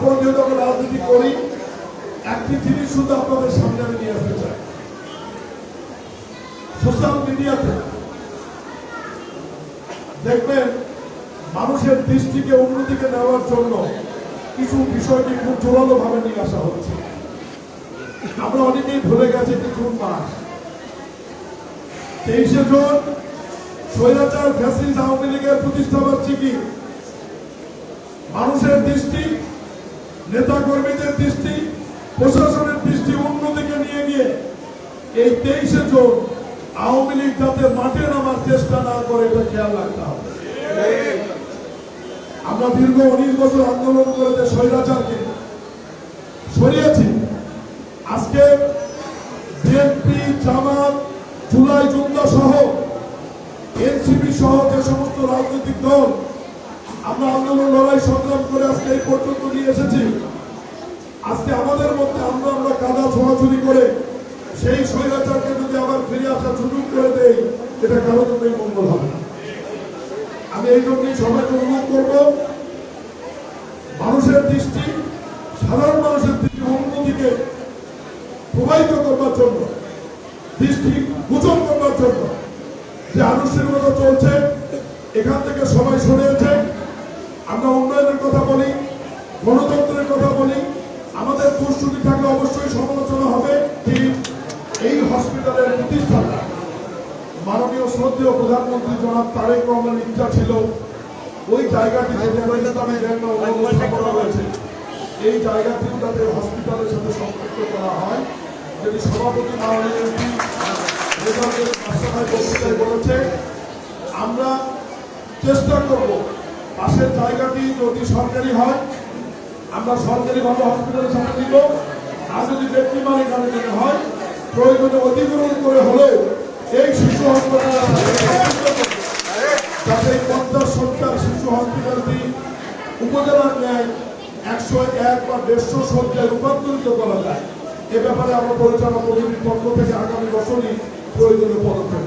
তারপর যেহেতু আমরা রাজনীতি করি, একটি জিনিস শুধু আপনাদের সামনে আমি নিয়ে আসতে চাই। সোশ্যাল মিডিয়াতে দেখবেন মানুষের দৃষ্টিকে অন্যদিকে নেওয়ার জন্য কিছু বিষয়টি খুব জোরালো ভাবে নিয়ে আসা হচ্ছে। আমরা অনেকেই ভুলে গেছি যে জুন মাস 23শে জুন স্বৈরাচার ফ্যাসিস্ট আওয়ামী লীগের প্রতিষ্ঠা বার্ষিকী। মানুষের দৃষ্টি, নেতা কর্মীদের দৃষ্টি, প্রশাসনের দৃষ্টি অন্যদিকে নিয়ে গিয়ে এই 23শে জুন আওয়ামী লীগ যাতে মাঠে নামার চেষ্টা না করে এটা খেয়াল রাখতে হবে। আমরা দীর্ঘ 19 বছর আন্দোলন করে যে স্বৈরাচারকে সরিয়েছি, আজকে বিএনপি, জামাত, জুলাই যোদ্ধা সহ এনসিপি সহ যে সমস্ত রাজনৈতিক দল আমরা আন্দোলন, লড়াই, সংগ্রাম করে আজকে এই পর্যন্ত নিয়ে এসেছি। আজকে আমাদের মধ্যে আমরা কাদা ছোঁয়াছুরি করে সেই স্বৈরাচারকে যদি আবার ফিরে আসার সুযোগ করে দেই, এটা কারোর জন্যই মঙ্গল হবে না। আমি এই জন্যই সবাইকে অনুরোধ করব, মানুষের দৃষ্টি, সাধারণ মানুষের দৃষ্টি অন্যদিকে প্রবাহিত করবার জন্য, দৃষ্টি গোচর করবার জন্য যে আনুষ্ঠানিকতা চলছে, এখান থেকে সবাই সরেছে। আমরা উন্নয়নের কথা বলি, গণতন্ত্রের কথা বলি, আমাদের প্রস্তুতি থাকলে অবশ্যই সমালোচনা হবে। ঠিক এই হসপিটালের প্রতিষ্ঠাতা মাননীয় শ্রদ্ধেয় প্রধানমন্ত্রী জনাব তারেক রহমানের ইচ্ছা ছিল ওই জায়গাটি রয়েছে, এই জায়গাটিও যাতে হসপিটালের সাথে সম্পৃক্ত করা হয়। যদি সভাপতি মাননীয় বক্তৃতায় বলেছে, আমরা চেষ্টা করব পাশের জায়গাটি যদি সরকারি হয় আমরা সরকারিভাবে হসপিটালের সাথে দিব, আর যদি ব্যক্তি মালিকানা যদি হয় প্রয়োজনে অধিগ্রহণ করে হলেও এই শিশু হাসপাতাল যাতে 50-70 শিশু হসপিটালটি উপজেলার ন্যায় 101 বা 150 শয্যায় রূপান্তরিত করা যায়। এ ব্যাপারে আমরা পরিচালনা কমিটির পক্ষ থেকে আগামী বছরই প্রয়োজনীয় পদক্ষেপ